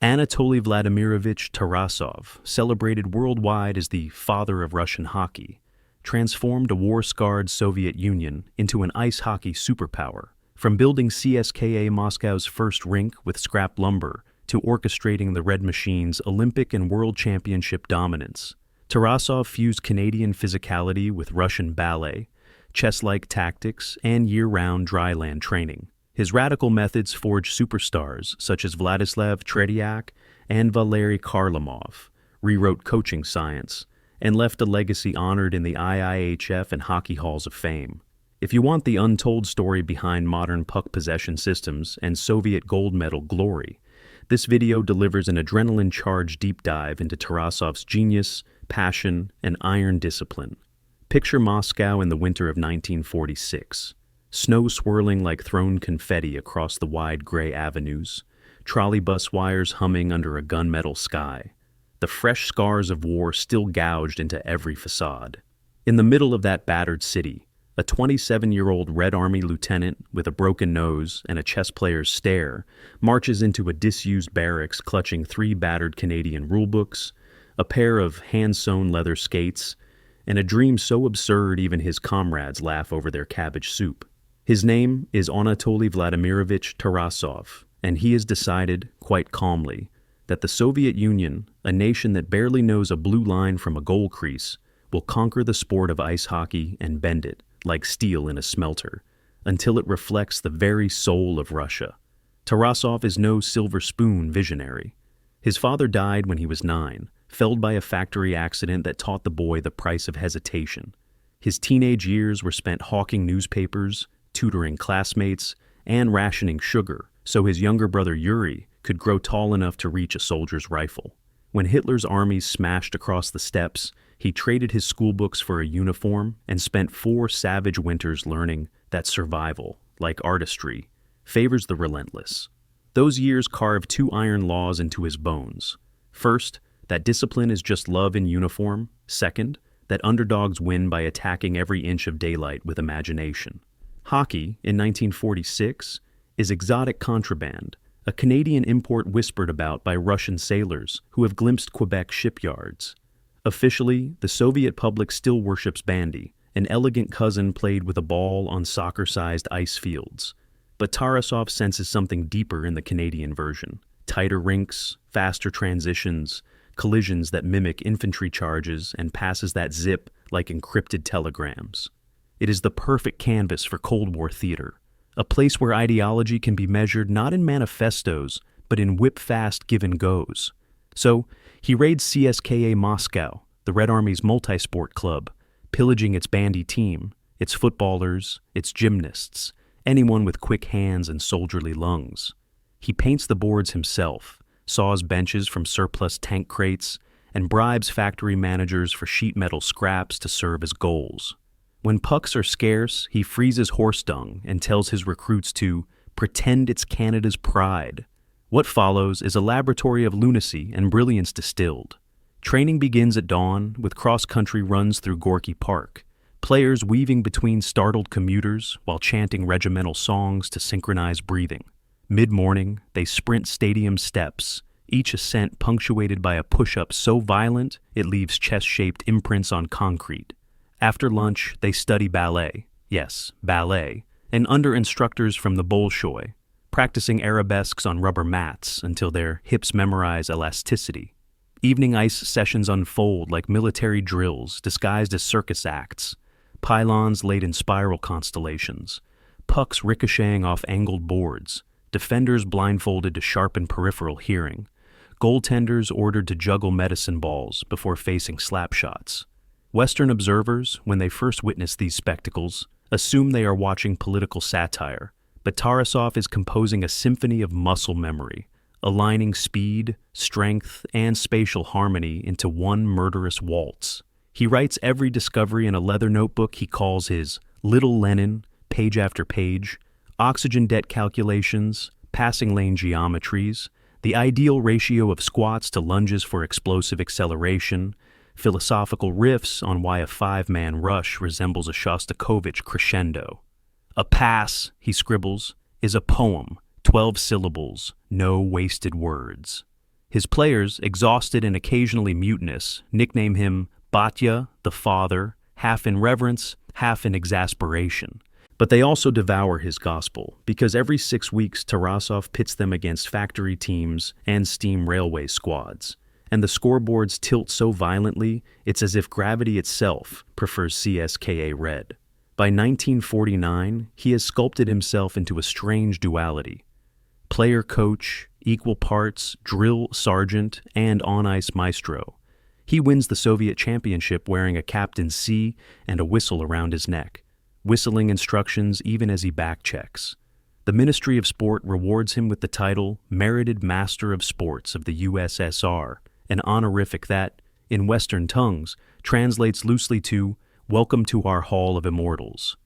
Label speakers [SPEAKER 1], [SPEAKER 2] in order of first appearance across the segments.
[SPEAKER 1] Anatoly Vladimirovich Tarasov, celebrated worldwide as the father of Russian hockey, transformed a war-scarred Soviet Union into an ice hockey superpower. From building CSKA Moscow's first rink with scrap lumber to orchestrating the Red Machine's Olympic and World Championship dominance, Tarasov fused Canadian physicality with Russian ballet, chess-like tactics, and year-round dry land training. His radical methods forged superstars such as Vladislav Tretiak and Valeri Kharlamov, rewrote coaching science, and left a legacy honored in the IIHF and Hockey Halls of Fame. If you want the untold story behind modern puck possession systems and Soviet gold medal glory, this video delivers an adrenaline-charged deep dive into Tarasov's genius, passion, and iron discipline. Picture Moscow in the winter of 1946. Snow swirling like thrown confetti across the wide gray avenues, trolley bus wires humming under a gunmetal sky, the fresh scars of war still gouged into every facade. In the middle of that battered city, a 27-year-old Red Army lieutenant with a broken nose and a chess player's stare marches into a disused barracks clutching 3 battered Canadian rulebooks, a pair of hand-sewn leather skates, and a dream so absurd even his comrades laugh over their cabbage soup. His name is Anatoly Vladimirovich Tarasov, and he has decided, quite calmly, that the Soviet Union, a nation that barely knows a blue line from a goal crease, will conquer the sport of ice hockey and bend it, like steel in a smelter, until it reflects the very soul of Russia. Tarasov is no silver spoon visionary. His father died when he was 9, felled by a factory accident that taught the boy the price of hesitation. His teenage years were spent hawking newspapers, tutoring classmates, and rationing sugar so his younger brother Yuri could grow tall enough to reach a soldier's rifle. When Hitler's armies smashed across the steppes, he traded his schoolbooks for a uniform and spent 4 savage winters learning that survival, like artistry, favors the relentless. Those years carved 2 iron laws into his bones. First, that discipline is just love in uniform. Second, that underdogs win by attacking every inch of daylight with imagination. Hockey, in 1946, is exotic contraband, a Canadian import whispered about by Russian sailors who have glimpsed Quebec shipyards. Officially, the Soviet public still worships bandy, an elegant cousin played with a ball on soccer-sized ice fields. But Tarasov senses something deeper in the Canadian version. Tighter rinks, faster transitions, collisions that mimic infantry charges, and passes that zip like encrypted telegrams. It is the perfect canvas for Cold War theater, a place where ideology can be measured not in manifestos, but in whip-fast give-and-goes. So, he raids CSKA Moscow, the Red Army's multi-sport club, pillaging its bandy team, its footballers, its gymnasts, anyone with quick hands and soldierly lungs. He paints the boards himself, saws benches from surplus tank crates, and bribes factory managers for sheet metal scraps to serve as goals. When pucks are scarce, he freezes horse dung and tells his recruits to pretend it's Canada's pride. What follows is a laboratory of lunacy and brilliance distilled. Training begins at dawn with cross-country runs through Gorky Park, players weaving between startled commuters while chanting regimental songs to synchronize breathing. Mid-morning, they sprint stadium steps, each ascent punctuated by a push-up so violent it leaves chest-shaped imprints on concrete. After lunch, they study ballet, yes, ballet, and under instructors from the Bolshoi, practicing arabesques on rubber mats until their hips memorize elasticity. Evening ice sessions unfold like military drills disguised as circus acts, pylons laid in spiral constellations, pucks ricocheting off angled boards, defenders blindfolded to sharpen peripheral hearing, goaltenders ordered to juggle medicine balls before facing slap shots. Western observers, when they first witness these spectacles, assume they are watching political satire, but Tarasov is composing a symphony of muscle memory, aligning speed, strength, and spatial harmony into one murderous waltz. He writes every discovery in a leather notebook he calls his Little Lenin, page after page, oxygen debt calculations, passing lane geometries, the ideal ratio of squats to lunges for explosive acceleration, philosophical riffs on why a 5-man rush resembles a Shostakovich crescendo. A pass, he scribbles, is a poem, 12 syllables, no wasted words. His players, exhausted and occasionally mutinous, nickname him Batya, the Father, half in reverence, half in exasperation. But they also devour his gospel, because every 6 weeks Tarasov pits them against factory teams and steam railway squads. And the scoreboards tilt so violently, it's as if gravity itself prefers CSKA Red. By 1949, he has sculpted himself into a strange duality. Player-coach, equal parts, drill sergeant, and on-ice maestro. He wins the Soviet championship wearing a Captain C and a whistle around his neck, whistling instructions even as he back-checks. The Ministry of Sport rewards him with the title Merited Master of Sports of the USSR, an honorific that, in Western tongues, translates loosely to Welcome to our Hall of Immortals.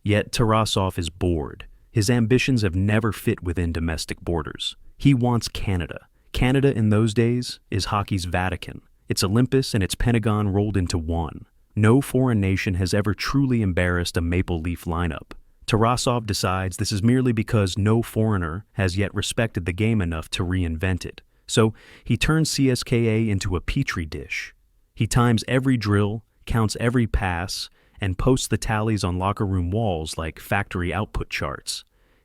[SPEAKER 1] Yet Tarasov is bored. His ambitions have never fit within domestic borders. He wants Canada. Canada in those days is hockey's Vatican. Its Olympus and its Pentagon rolled into one. No foreign nation has ever truly embarrassed a Maple Leaf lineup. Tarasov decides this is merely because no foreigner has yet respected the game enough to reinvent it. So he turns CSKA into a petri dish. He times every drill, counts every pass, and posts the tallies on locker room walls like factory output charts.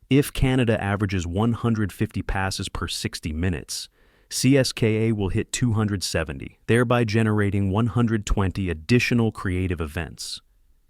[SPEAKER 1] If Canada averages 150 passes per 60 minutes, CSKA will hit 270, thereby generating 120 additional creative events.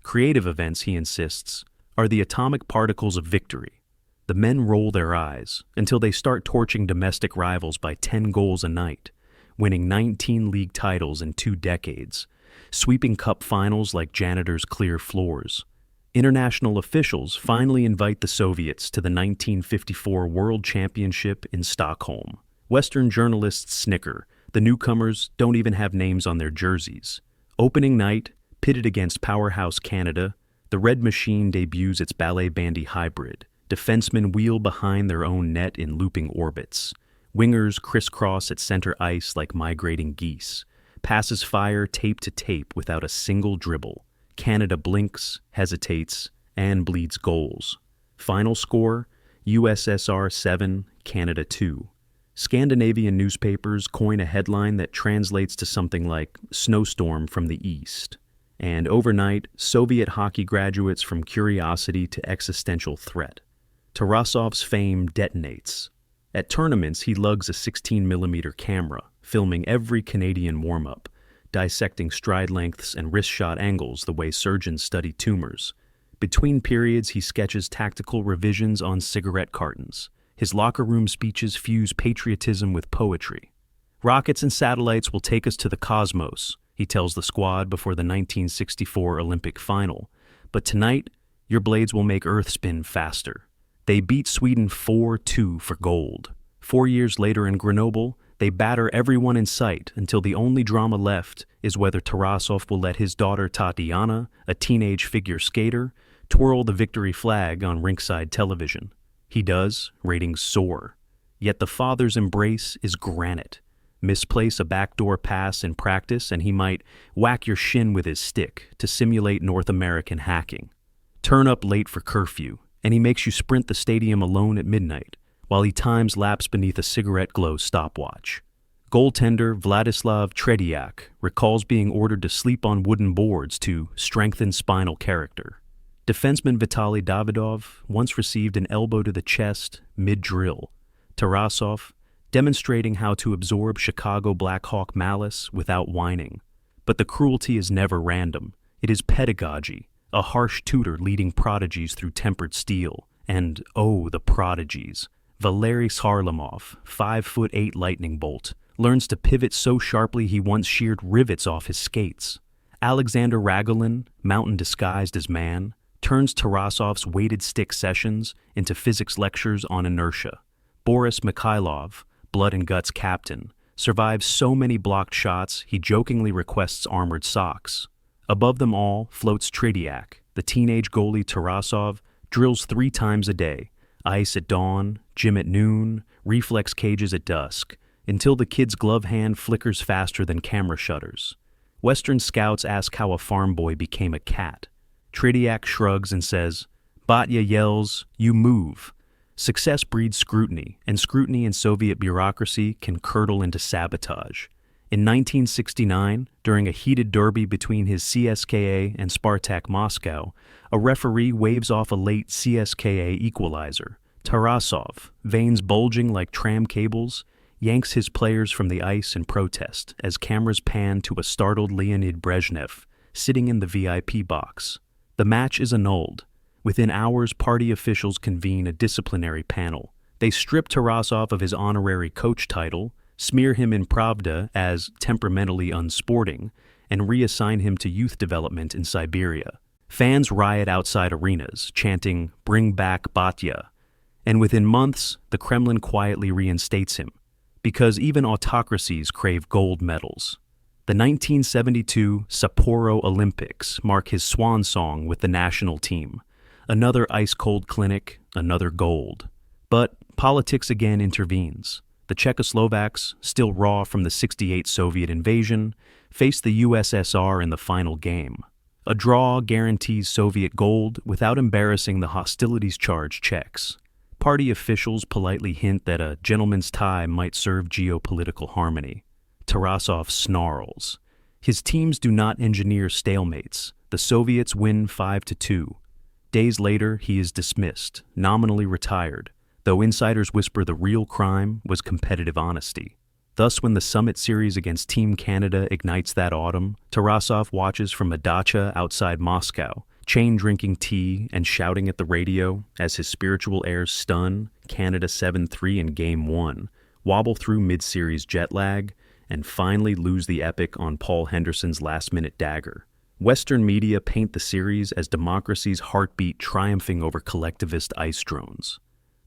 [SPEAKER 1] Creative events, he insists, are the atomic particles of victory. The men roll their eyes until they start torching domestic rivals by 10 goals a night, winning 19 league titles in 2 decades, sweeping cup finals like janitors clear floors. International officials finally invite the Soviets to the 1954 World Championship in Stockholm. Western journalists snicker. The newcomers don't even have names on their jerseys. Opening night, pitted against powerhouse Canada, the Red Machine debuts its ballet bandy hybrid. Defensemen wheel behind their own net in looping orbits. Wingers crisscross at center ice like migrating geese. Passes fire tape to tape without a single dribble. Canada blinks, hesitates, and bleeds goals. Final score, USSR 7, Canada 2. Scandinavian newspapers coin a headline that translates to something like snowstorm from the east. And overnight, Soviet hockey graduates from curiosity to existential threat. Tarasov's fame detonates. At tournaments, he lugs a 16mm camera, filming every Canadian warm-up, dissecting stride lengths and wrist shot angles the way surgeons study tumors. Between periods, he sketches tactical revisions on cigarette cartons. His locker room speeches fuse patriotism with poetry. Rockets and satellites will take us to the cosmos, he tells the squad before the 1964 Olympic final. But tonight, your blades will make Earth spin faster. They beat Sweden 4-2 for gold. 4 years later in Grenoble, they batter everyone in sight until the only drama left is whether Tarasov will let his daughter Tatiana, a teenage figure skater, twirl the victory flag on rinkside television. He does, ratings soar. Yet the father's embrace is granite. Misplace a backdoor pass in practice and he might whack your shin with his stick to simulate North American hacking. Turn up late for curfew, and he makes you sprint the stadium alone at midnight, while he times laps beneath a cigarette glow stopwatch. Goaltender Vladislav Tretiak recalls being ordered to sleep on wooden boards to strengthen spinal character. Defenseman Vitaly Davidov once received an elbow to the chest mid-drill. Tarasov, demonstrating how to absorb Chicago Blackhawk malice without whining. But the cruelty is never random. It is pedagogy, a harsh tutor leading prodigies through tempered steel. And, oh, the prodigies. Valeri Kharlamov, 5'8" lightning bolt, learns to pivot so sharply he once sheared rivets off his skates. Alexander Ragulin, mountain disguised as man, turns Tarasov's weighted stick sessions into physics lectures on inertia. Boris Mikhailov, blood and guts captain, survives so many blocked shots he jokingly requests armored socks. Above them all floats Tretiak, the teenage goalie Tarasov drills 3 times a day, ice at dawn, gym at noon, reflex cages at dusk, until the kid's glove hand flickers faster than camera shutters. Western scouts ask how a farm boy became a cat. Tretiak shrugs and says, Batya yells, "You move." Success breeds scrutiny, and scrutiny in Soviet bureaucracy can curdle into sabotage. In 1969, during a heated derby between his CSKA and Spartak Moscow, a referee waves off a late CSKA equalizer. Tarasov, veins bulging like tram cables, yanks his players from the ice in protest as cameras pan to a startled Leonid Brezhnev sitting in the VIP box. The match is annulled. Within hours, party officials convene a disciplinary panel. They strip Tarasov of his honorary coach title, smear him in Pravda as temperamentally unsporting, and reassign him to youth development in Siberia. Fans riot outside arenas, chanting, "Bring back Batya." And within months, the Kremlin quietly reinstates him, because even autocracies crave gold medals. The 1972 Sapporo Olympics mark his swan song with the national team. Another ice-cold clinic, another gold. But politics again intervenes. The Czechoslovaks, still raw from the '68 Soviet invasion, face the USSR in the final game. A draw guarantees Soviet gold without embarrassing the hostilities-charged Czechs. Party officials politely hint that a gentleman's tie might serve geopolitical harmony. Tarasov snarls. His teams do not engineer stalemates. The Soviets win 5-2. Days later, he is dismissed, nominally retired, though insiders whisper the real crime was competitive honesty. Thus, when the Summit Series against Team Canada ignites that autumn, Tarasov watches from a dacha outside Moscow, chain-drinking tea and shouting at the radio as his spiritual heirs stun Canada 7-3 in Game 1, wobble through mid-series jet lag, and finally lose the epic on Paul Henderson's last-minute dagger. Western media paint the series as democracy's heartbeat triumphing over collectivist ice drones.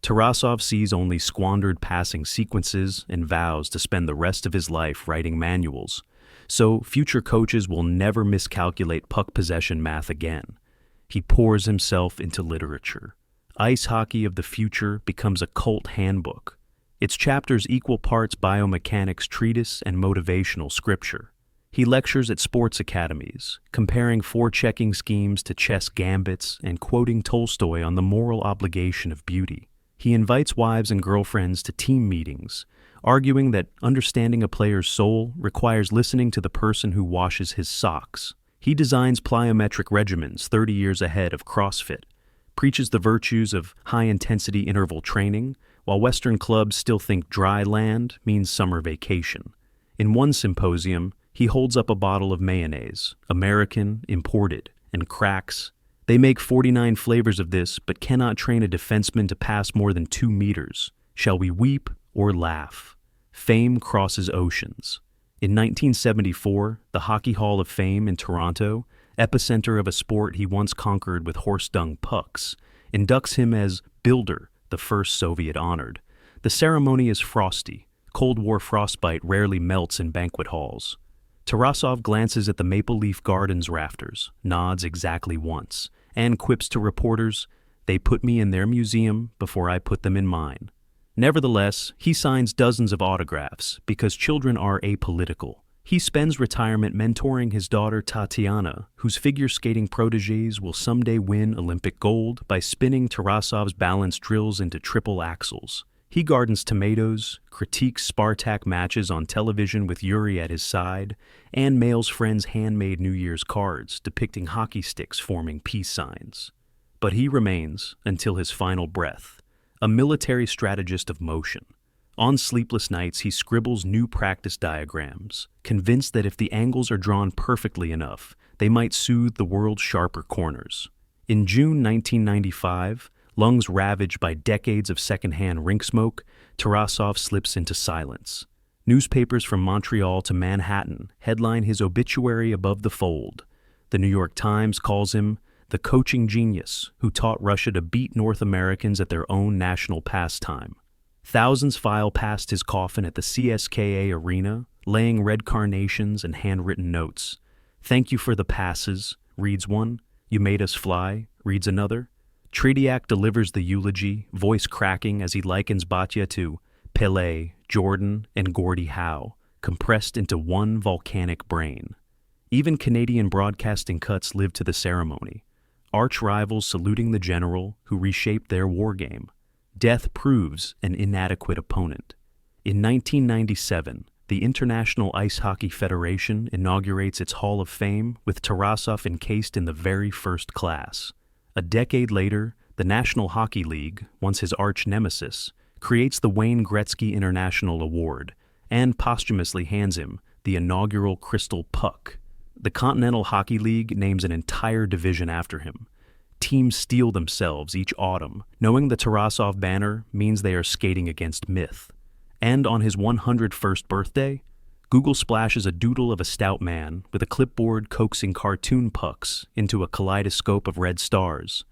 [SPEAKER 1] Tarasov sees only squandered passing sequences and vows to spend the rest of his life writing manuals, so future coaches will never miscalculate puck possession math again. He pours himself into literature. Ice hockey of the future becomes a cult handbook. Its chapters equal parts biomechanics treatise and motivational scripture. He lectures at sports academies, comparing forechecking schemes to chess gambits and quoting Tolstoy on the moral obligation of beauty. He invites wives and girlfriends to team meetings, arguing that understanding a player's soul requires listening to the person who washes his socks. He designs plyometric regimens 30 years ahead of CrossFit, preaches the virtues of high-intensity interval training, while Western clubs still think dry land means summer vacation. In one symposium, he holds up a bottle of mayonnaise, American, imported, and cracks, "They make 49 flavors of this, but cannot train a defenseman to pass more than 2 meters. Shall we weep or laugh?" Fame crosses oceans. In 1974, the Hockey Hall of Fame in Toronto, epicenter of a sport he once conquered with horse-dung pucks, inducts him as Builder, the first Soviet honored. The ceremony is frosty. Cold War frostbite rarely melts in banquet halls. Tarasov glances at the Maple Leaf Gardens rafters, nods exactly once, and quips to reporters, "They put me in their museum before I put them in mine." Nevertheless, he signs dozens of autographs because children are apolitical. He spends retirement mentoring his daughter Tatiana, whose figure skating protégés will someday win Olympic gold by spinning Tarasov's balance drills into triple axels. He gardens tomatoes, critiques Spartak matches on television with Yuri at his side, and mails friends handmade New Year's cards depicting hockey sticks forming peace signs. But he remains, until his final breath, a military strategist of motion. On sleepless nights, he scribbles new practice diagrams, convinced that if the angles are drawn perfectly enough, they might soothe the world's sharper corners. In June 1995, lungs ravaged by decades of secondhand rink smoke, Tarasov slips into silence. Newspapers from Montreal to Manhattan headline his obituary above the fold. The New York Times calls him the coaching genius who taught Russia to beat North Americans at their own national pastime. Thousands file past his coffin at the CSKA arena, laying red carnations and handwritten notes. "Thank you for the passes," reads one. "You made us fly," reads another. Tretiak delivers the eulogy, voice cracking as he likens Batya to Pelé, Jordan, and Gordie Howe, compressed into one volcanic brain. Even Canadian broadcasting cuts live to the ceremony, arch rivals saluting the general who reshaped their war game. death proves an inadequate opponent. In 1997, the International Ice Hockey Federation inaugurates its Hall of Fame with Tarasov encased in the very first class. A decade later, the National Hockey League, once his arch-nemesis, creates the Wayne Gretzky International Award and posthumously hands him the inaugural Crystal Puck. The Continental Hockey League names an entire division after him. Teams steel themselves each autumn, knowing the Tarasov banner means they are skating against myth. And on his 101st birthday, Google splashes a doodle of a stout man with a clipboard coaxing cartoon pucks into a kaleidoscope of red stars,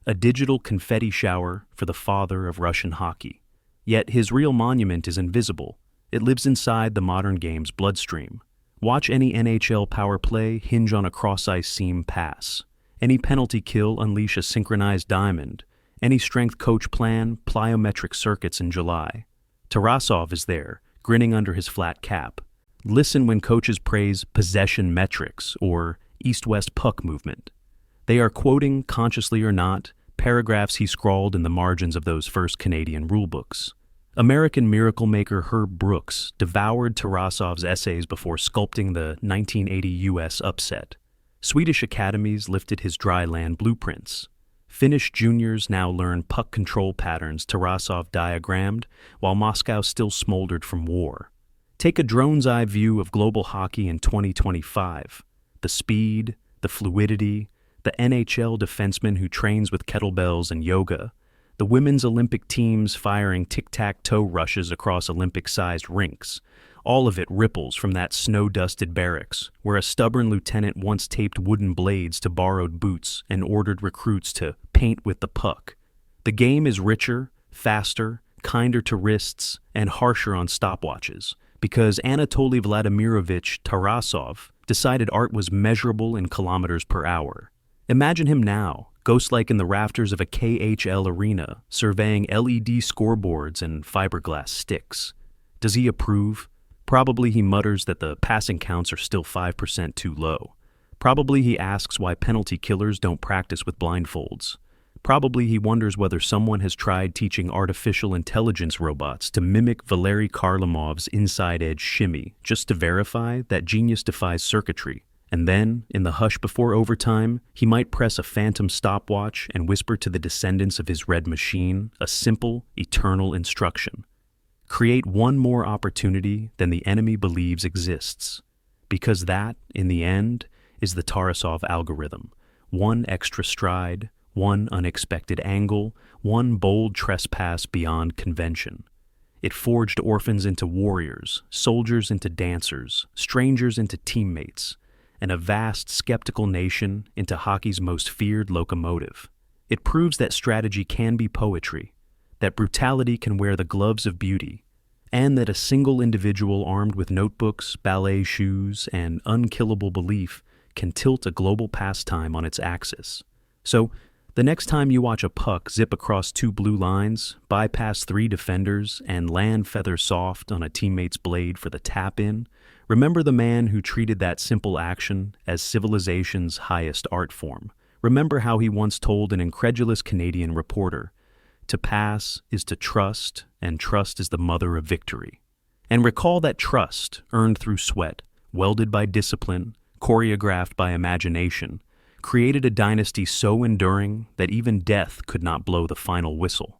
[SPEAKER 1] a digital confetti shower for the father of Russian hockey. Yet his real monument is invisible. It lives inside the modern game's bloodstream. Watch any NHL power play hinge on a cross-ice seam pass. Any penalty kill unleash a synchronized diamond. Any strength coach plan plyometric circuits in July. Tarasov is there, grinning under his flat cap. Listen when coaches praise possession metrics or east-west puck movement. They are quoting, consciously or not, paragraphs he scrawled in the margins of those first Canadian rulebooks. American miracle maker Herb Brooks devoured Tarasov's essays before sculpting the 1980 U.S. upset. Swedish academies lifted his dry land blueprints. Finnish juniors now learn puck control patterns Tarasov diagrammed, while Moscow still smoldered from war. Take a drone's eye view of global hockey in 2025. The speed, the fluidity, the NHL defenseman who trains with kettlebells and yoga, the women's Olympic teams firing tic-tac-toe rushes across Olympic-sized rinks. All of it ripples from that snow-dusted barracks, where a stubborn lieutenant once taped wooden blades to borrowed boots and ordered recruits to paint with the puck. The game is richer, faster, kinder to wrists, and harsher on stopwatches, because Anatoly Vladimirovich Tarasov decided art was measurable in kilometers per hour. Imagine him now, ghost-like in the rafters of a KHL arena, surveying LED scoreboards and fiberglass sticks. Does he approve? Probably he mutters that the passing counts are still 5% too low. Probably he asks why penalty killers don't practice with blindfolds. Probably he wonders whether someone has tried teaching artificial intelligence robots to mimic Valeri Kharlamov's inside-edge shimmy, just to verify that genius defies circuitry. And then, in the hush before overtime, he might press a phantom stopwatch and whisper to the descendants of his red machine a simple, eternal instruction. Create one more opportunity than the enemy believes exists, because that, in the end, is the Tarasov algorithm. One extra stride, one unexpected angle, one bold trespass beyond convention. It forged orphans into warriors, soldiers into dancers, strangers into teammates, and a vast, skeptical nation into hockey's most feared locomotive. It proves that strategy can be poetry, that brutality can wear the gloves of beauty, and that a single individual armed with notebooks, ballet shoes, and unkillable belief can tilt a global pastime on its axis. So, the next time you watch a puck zip across two blue lines, bypass three defenders, and land feather soft on a teammate's blade for the tap-in, remember the man who treated that simple action as civilization's highest art form. Remember how he once told an incredulous Canadian reporter, "To pass is to trust, and trust is the mother of victory." And recall that trust, earned through sweat, welded by discipline, choreographed by imagination, created a dynasty so enduring that even death could not blow the final whistle.